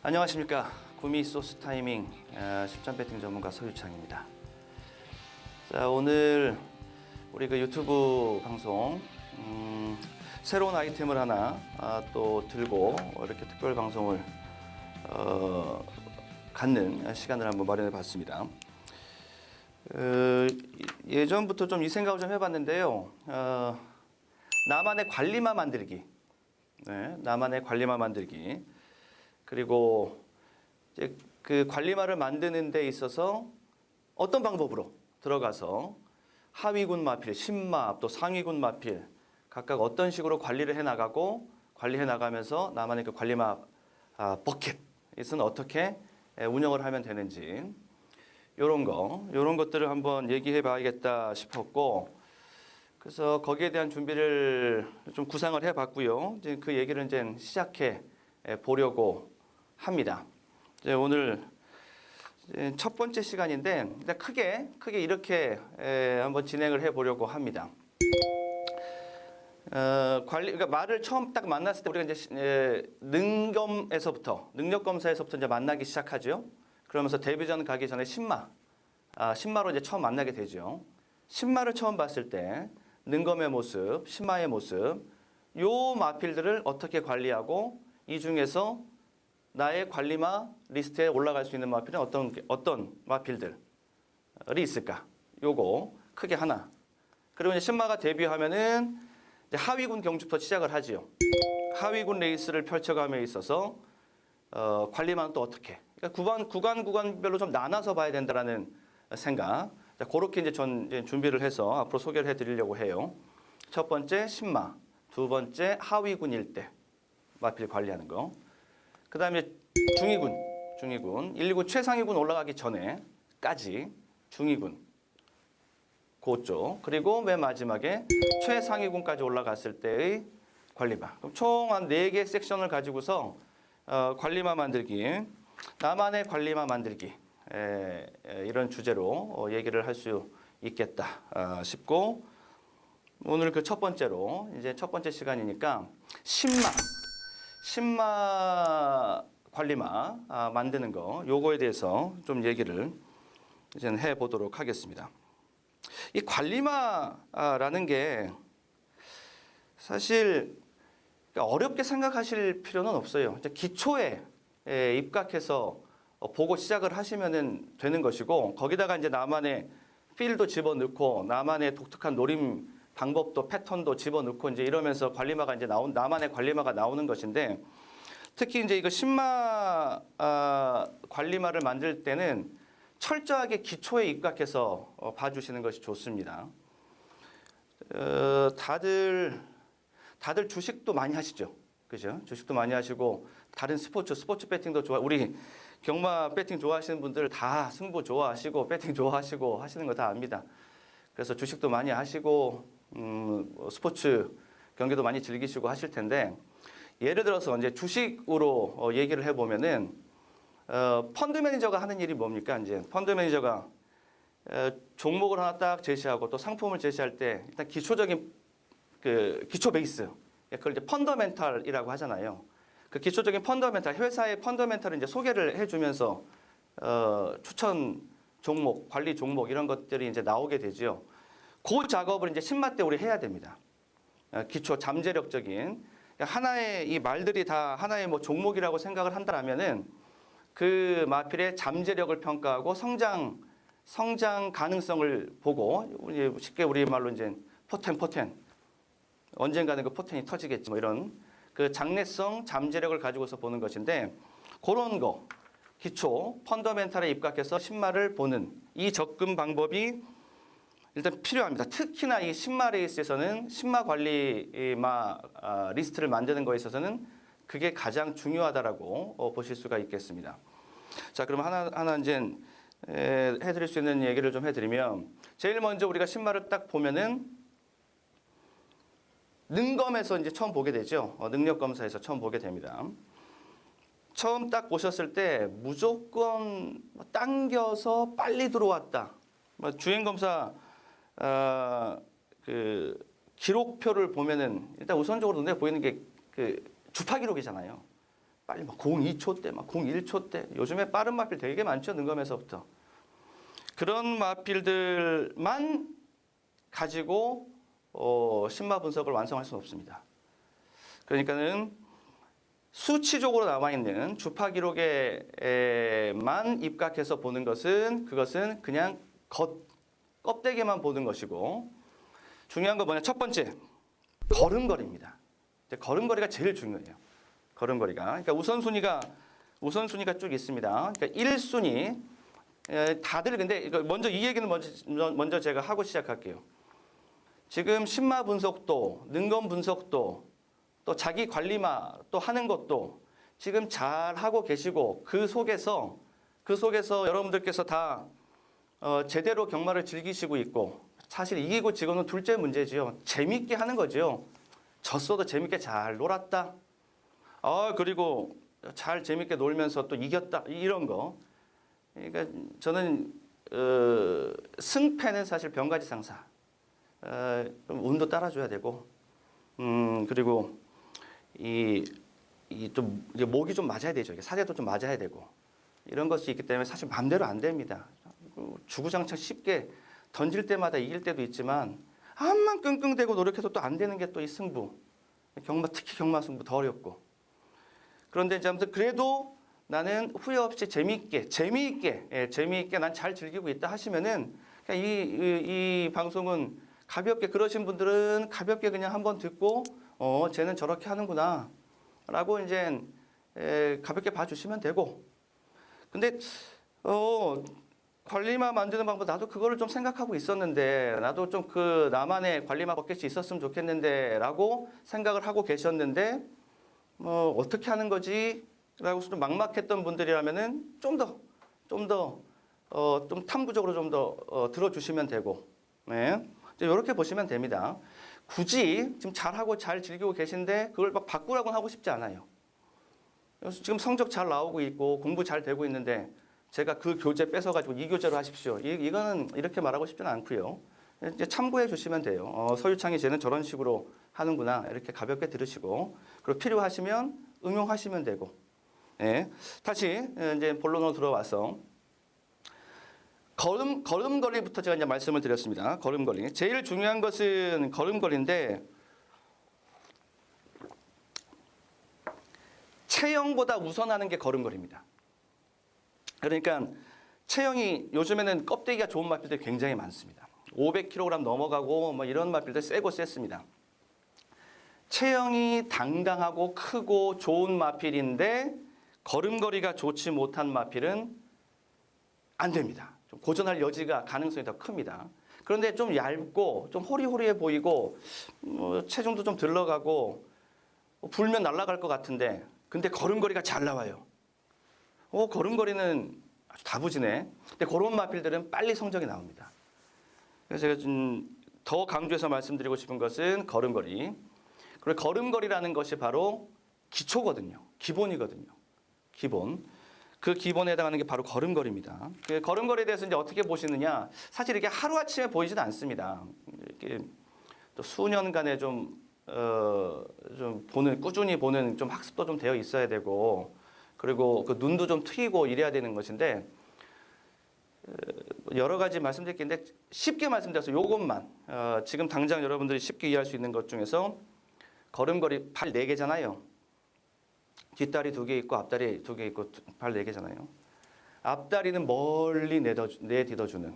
안녕하십니까. 구미 소스 타이밍 실전 배팅 전문가 서유창입니다. 자, 오늘 우리 그 유튜브 방송 새로운 아이템을 하나 또 들고 이렇게 특별 방송을 갖는 시간을 한번 마련해 봤습니다. 예전부터 좀 이 생각을 좀 해봤는데요. 나만의 관리마 만들기. 네, 나만의 관리마 만들기. 그리고 이제 그 관리마를 만드는 데 있어서 어떤 방법으로 들어가서 하위군 마필, 신마, 또 상위군 마필 각각 어떤 식으로 관리를 해 나가고 관리해 나가면서 나만의 그 관리마 버킷은 어떻게 운영을 하면 되는지 이런 것들을 한번 얘기해 봐야겠다 싶었고, 그래서 거기에 대한 준비를 좀 구상을 해 봤고요. 이제 그 얘기를 이제 시작해 보려고 합니다. 이제 오늘 첫 번째 시간인데 일단 크게 이렇게 한번 진행을 해 보려고 합니다. 그러니까 말을 처음 딱 만났을 때 우리가 이제 능력 검사에서부터 이제 만나기 시작하죠. 그러면서 데뷔전 가기 전에 신마로 이제 처음 만나게 되죠. 신마를 처음 봤을 때 능검의 모습, 신마의 모습, 요 마필들을 어떻게 관리하고 이 중에서 나의 관리마 리스트에 올라갈 수 있는 마필은 어떤 마필들이 있을까? 요거 크게 하나. 그리고 이제 신마가 데뷔하면은 이제 하위군 경주부터 시작을 하지요. 하위군 레이스를 펼쳐감에 있어서 관리마는 또 어떻게? 그러니까 구간별로 좀 나눠서 봐야 된다라는 생각. 자, 그렇게 이제 이제 준비를 해서 앞으로 소개를 해드리려고 해요. 첫 번째 신마, 두 번째 하위군일 때 마필 관리하는 거. 그 다음에 중위군, 119 최상위군 올라가기 전에까지 중위군, 그쪽. 그리고 맨 마지막에 최상위군까지 올라갔을 때의 관리마. 그럼 총 한 4개 섹션을 가지고서 관리마 만들기, 나만의 관리마 만들기, 이런 주제로 얘기를 할 수 있겠다 싶고, 오늘 그 첫 번째로 이제 첫 번째 시간이니까 신마 관리마 만드는 거, 요거에 대해서 좀 얘기를 이제 해 보도록 하겠습니다. 이 관리마라는 게 사실 어렵게 생각하실 필요는 없어요. 기초에 입각해서 보고 시작을 하시면 되는 것이고, 거기다가 이제 나만의 필도 집어넣고 나만의 독특한 노림 방법도 패턴도 집어넣고 이제 이러면서 관리마가 이제 나만의 관리마가 나오는 것인데, 특히 이제 이거 신마 관리마를 만들 때는 철저하게 기초에 입각해서 봐주시는 것이 좋습니다. 다들 주식도 많이 하시죠, 그죠? 주식도 많이 하시고 다른 스포츠 배팅도 우리 경마 배팅 좋아하시는 분들 다 승부 좋아하시고 배팅 좋아하시고 하시는 거 다 압니다. 그래서 주식도 많이 하시고 스포츠 경기도 많이 즐기시고 하실 텐데, 예를 들어서 이제 주식으로 얘기를 해보면은 펀드 매니저가 하는 일이 뭡니까? 이제 펀드 매니저가 종목을 하나 딱 제시하고 또 상품을 제시할 때 일단 기초적인 그 기초 베이스, 그걸 이제 펀더멘탈이라고 하잖아요. 그 기초적인 펀더멘탈, 회사의 펀더멘탈을 이제 소개를 해주면서 추천 종목, 관리 종목 이런 것들이 이제 나오게 되죠. 그 작업을 이제 신마 때 우리 해야 됩니다. 기초 잠재력적인 하나의 이 말들이 다 하나의 뭐 종목이라고 생각을 한다면은 그 마필의 잠재력을 평가하고 성장 가능성을 보고, 쉽게 우리 말로 이제 포텐 언젠가는 그 포텐이 터지겠지 뭐 이런 그 장래성 잠재력을 가지고서 보는 것인데, 그런 거 기초 펀더멘탈에 입각해서 신마를 보는 이 접근 방법이 일단 필요합니다. 특히나 이 신마 레이스에서는 신마 관리마 리스트를 만드는 거에 있어서는 그게 가장 중요하다라고 보실 수가 있겠습니다. 자, 그럼 하나 이제 해드릴 수 있는 얘기를 좀 해드리면, 제일 먼저 우리가 신마를 딱 보면은 능검에서 이제 처음 보게 되죠. 능력 검사에서 처음 보게 됩니다. 처음 딱 보셨을 때 무조건 당겨서 빨리 들어왔다. 주행 검사 그 기록표를 보면은 일단 우선적으로 눈에 보이는 게 그 주파 기록이잖아요. 빨리 막 0.2초 대, 막 0.1초 대. 요즘에 빠른 마필 되게 많죠, 능검에서부터. 그런 마필들만 가지고 신마 분석을 완성할 수는 없습니다. 그러니까는 수치적으로 남아있는 주파 기록에만 입각해서 보는 것은 그것은 그냥 껍데기만 보는 것이고, 중요한 건 뭐냐? 첫 번째, 걸음걸이입니다. 걸음걸이가 제일 중요해요. 걸음걸이가. 그러니까 우선순위가 쭉 있습니다. 그러니까 1순위, 다들 근데 이거 먼저 이 얘기는 먼저 제가 하고 시작할게요. 지금 신마 분석도, 능검 분석도, 또 자기 관리마 또 하는 것도 지금 잘 하고 계시고, 그 속에서 여러분들께서 다 제대로 경마를 즐기시고 있고, 사실 이기고 지고는 둘째 문제지요. 재밌게 하는 거죠. 졌어도 재밌게 잘 놀았다. 그리고 잘 재밌게 놀면서 또 이겼다. 이런 거. 그러니까 저는 승패는 사실 병가지상사. 좀 운도 따라줘야 되고, 그리고 좀 목이 좀 맞아야 되죠. 사대도 좀 맞아야 되고, 이런 것이 있기 때문에 사실 마음대로 안 됩니다. 주구장창 쉽게 던질 때마다 이길 때도 있지만, 암만 끙끙대고 노력해도 또 안 되는 게 또 이 승부. 특히 경마 승부 더 어렵고. 그런데 이제 아무튼 그래도 나는 후회 없이 재미있게 난 잘 즐기고 있다 하시면은, 이 방송은 가볍게, 그러신 분들은 가볍게 그냥 한번 듣고, 쟤는 저렇게 하는구나 라고 이제 가볍게 봐주시면 되고. 근데 관리마 만드는 방법, 나도 그거를 좀 생각하고 있었는데, 나도 좀 나만의 관리마 버켓이 있었으면 좋겠는데 라고 생각을 하고 계셨는데, 어떻게 하는 거지? 라고 좀 막막했던 분들이라면은 좀 탐구적으로 좀 더 들어주시면 되고, 네. 이렇게 보시면 됩니다. 굳이 지금 잘하고 잘 즐기고 계신데 그걸 막 바꾸라고는 하고 싶지 않아요. 지금 성적 잘 나오고 있고 공부 잘 되고 있는데 제가 그 교재 뺏어가지고 이 교재로 하십시오. 이거는 이렇게 말하고 싶지는 않고요. 이제 참고해 주시면 돼요. 서유창이 쟤는 저런 식으로 하는구나. 이렇게 가볍게 들으시고, 그리고 필요하시면 응용하시면 되고. 네. 다시 이제 본론으로 들어와서 걸음걸이부터 제가 이제 말씀을 드렸습니다. 걸음걸이. 제일 중요한 것은 걸음걸이인데, 체형보다 우선하는 게 걸음걸이입니다. 그러니까 체형이, 요즘에는 껍데기가 좋은 마필들이 굉장히 많습니다. 500kg 넘어가고 뭐 이런 마필들 세고 셌습니다. 체형이 당당하고 크고 좋은 마필인데 걸음걸이가 좋지 못한 마필은 안 됩니다. 좀 고전할 여지가, 가능성이 더 큽니다. 그런데 좀 얇고 좀 호리호리해 보이고 체중도 좀 들러가고 불면 날아갈 것 같은데, 근데 걸음걸이가 잘 나와요. 걸음걸이는 아주 다부지네. 근데 그런 마필들은 빨리 성적이 나옵니다. 그래서 제가 좀 더 강조해서 말씀드리고 싶은 것은 걸음걸이. 그리고 걸음걸이라는 것이 바로 기초거든요. 기본이거든요. 기본. 그 기본에 해당하는 게 바로 걸음걸이입니다. 그 걸음걸이에 대해서 이제 어떻게 보시느냐? 사실 이게 하루아침에 보이지는 않습니다. 이렇게 또 수년간의 꾸준히 보는 좀 학습도 좀 되어 있어야 되고, 그리고 그 눈도 좀 트이고 이래야 되는 것인데, 여러 가지 말씀드릴 게 있는데 쉽게 말씀드려서 요것만 지금 당장 여러분들이 쉽게 이해할 수 있는 것 중에서, 걸음걸이 팔 4개잖아요. 뒷다리 2개 있고 앞다리 2개 있고 팔 4개잖아요. 앞다리는 멀리 내딛어주는.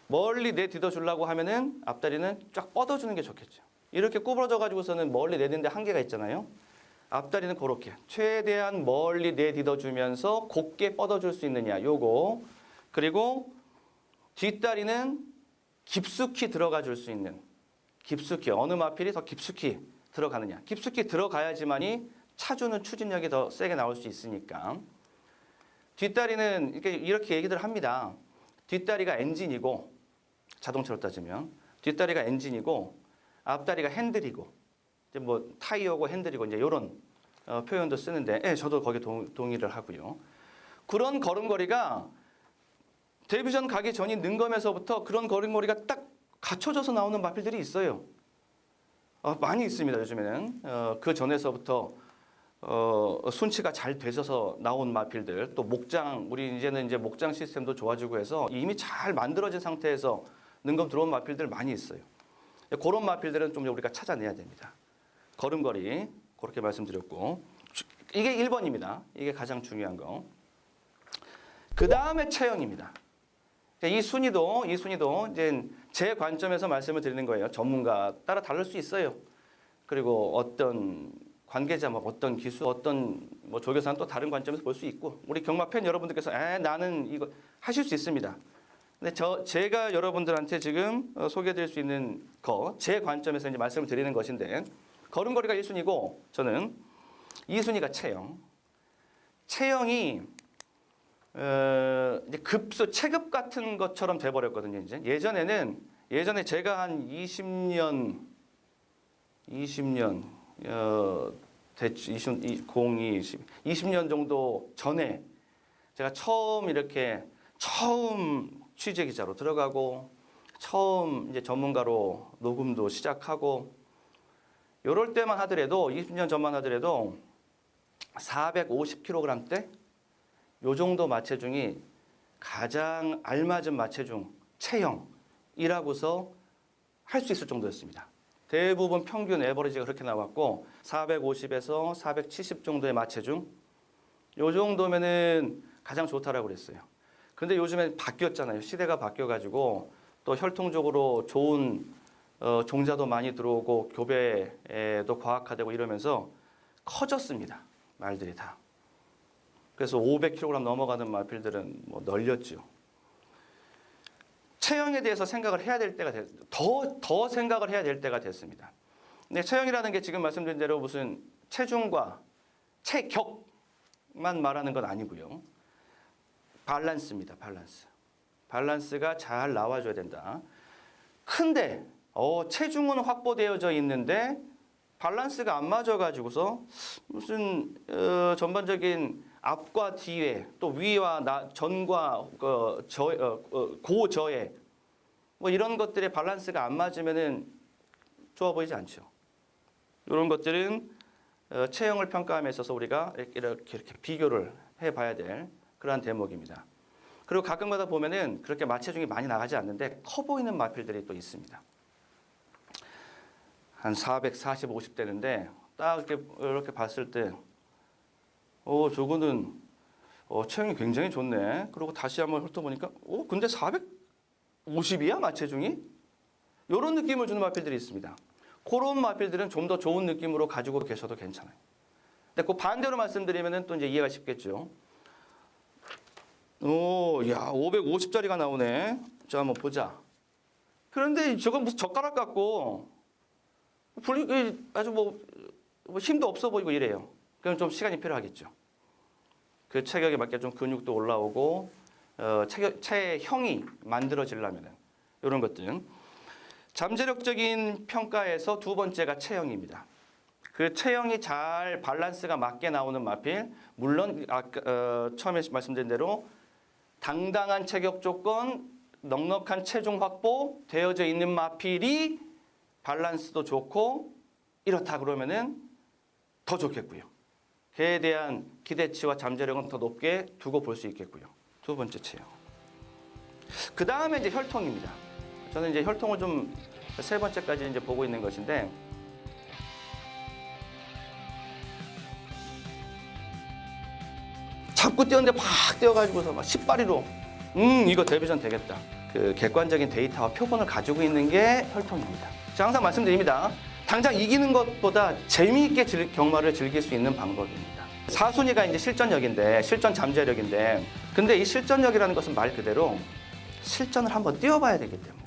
멀리 내딛어주려고 하면은 앞다리는 쫙 뻗어주는 게 좋겠죠. 이렇게 구부러져 가지고서는 멀리 내딛는데 한계가 있잖아요. 앞다리는 그렇게 최대한 멀리 내딛어주면서 곱게 뻗어줄 수 있느냐, 요거. 그리고 뒷다리는 깊숙이 들어가 줄 수 있는, 깊숙이, 어느 마필이 더 깊숙이 들어가느냐. 깊숙이 들어가야지만이 차주는 추진력이 더 세게 나올 수 있으니까. 뒷다리는 이렇게 얘기들 합니다. 뒷다리가 엔진이고, 자동차로 따지면 뒷다리가 엔진이고 앞다리가 핸들이고, 이제 뭐 타이어고 핸들이고 이제 이런 표현도 쓰는데, 저도 거기에 동의를 하고요. 그런 걸음걸이가 텔레비전 가기 전인 능검에서부터 그런 걸음걸이가 딱 갖춰져서 나오는 마필들이 있어요. 많이 있습니다. 요즘에는 그 전에서부터 순치가 잘 되셔서 나온 마필들, 또 목장, 우리 이제는 이제 목장 시스템도 좋아지고 해서 이미 잘 만들어진 상태에서 능검 들어온 마필들 많이 있어요. 그런 마필들은 좀 우리가 찾아내야 됩니다. 걸음걸이 그렇게 말씀드렸고, 이게 1번입니다. 이게 가장 중요한 거. 그 다음에 체형입니다. 이 순위도 이제 제 관점에서 말씀을 드리는 거예요. 전문가 따라 다를 수 있어요. 그리고 어떤 관계자, 뭐 어떤 기수, 어떤 뭐 조교사는 또 다른 관점에서 볼 수 있고, 우리 경마 팬 여러분들께서 나는 이거 하실 수 있습니다. 근데 제가 여러분들한테 지금 소개해드릴 수 있는 거, 제 관점에서 이제 말씀을 드리는 것인데, 걸음걸이가 1순위고 저는 2순위가 체형. 체형이 이제 급수 체급 같은 것처럼 돼버렸거든요. 이제 예전에 제가 한 20년 대충 20년 정도 전에 제가 처음 취재 기자로 들어가고 처음 이제 전문가로 녹음도 시작하고 요럴 때만 하더라도 20년 전만 하더라도 450kg대 요 정도 마체중이 가장 알맞은 마체중 체형이라고서 할 수 있을 정도였습니다. 대부분 평균 에버리지가 그렇게 나왔고 450에서 470 정도의 마체중 요 정도면은 가장 좋다라고 그랬어요. 근데 요즘에 바뀌었잖아요. 시대가 바뀌어가지고 또 혈통적으로 좋은 종자도 많이 들어오고 교배도 과학화되고 이러면서 커졌습니다. 말들이 다. 그래서 500kg 넘어가는 마필들은 뭐 널렸죠. 체형에 대해서 생각을 해야 될 때가 더 생각을 해야 될 때가 됐습니다. 근데 체형이라는 게 지금 말씀드린 대로 무슨 체중과 체격만 말하는 건 아니고요. 밸런스입니다. 밸런스가 잘 나와줘야 된다. 근데 체중은 확보되어져 있는데 밸런스가 안 맞아가지고서 무슨 전반적인 앞과 뒤에 또 위와 전과 고저에 뭐 이런 것들의 밸런스가 안 맞으면은 좋아 보이지 않죠. 이런 것들은 체형을 평가함에 있어서 우리가 이렇게 비교를 해봐야 될 그러한 대목입니다. 그리고 가끔가다 보면은 그렇게 마체중이 많이 나가지 않는데 커 보이는 마필들이 또 있습니다. 한 440, 50 되는데 딱 이렇게 봤을 때 저거는 체형이 굉장히 좋네. 그리고 다시 한번 훑어보니까 근데 450이야 마체중이? 이런 느낌을 주는 마필들이 있습니다. 그런 마필들은 좀 더 좋은 느낌으로 가지고 계셔도 괜찮아요. 근데 그 반대로 말씀드리면은 또 이제 이해가 쉽겠죠. 야 550짜리가 나오네. 자 한번 보자. 그런데 저건 무슨 젓가락 같고 아주 뭐 힘도 없어 보이고 이래요. 그럼 좀 시간이 필요하겠죠. 그 체격에 맞게 좀 근육도 올라오고 체형이 만들어지려면 이런 것들. 잠재력적인 평가에서 두 번째가 체형입니다. 그 체형이 잘 밸런스가 맞게 나오는 마필, 물론 처음에 말씀드린 대로 당당한 체격 조건, 넉넉한 체중 확보 되어져 있는 마필이 밸런스도 좋고 이렇다 그러면은 더 좋겠고요. 그에 대한 기대치와 잠재력은 더 높게 두고 볼 수 있겠고요. 두 번째 체형. 그 다음에 이제 혈통입니다. 저는 이제 혈통을 좀 세 번째까지 이제 보고 있는 것인데 자꾸 뛰었는데 팍 뛰어가지고서 막 10발이로 이거 데뷔전 되겠다. 그 객관적인 데이터와 표본을 가지고 있는 게 혈통입니다. 제가 항상 말씀드립니다. 당장 이기는 것보다 재미있게 경마를 즐길 수 있는 방법입니다. 4순위가 이제 실전력인데, 실전 잠재력인데, 근데 이 실전력이라는 것은 말 그대로 실전을 한번 뛰어봐야 되기 때문에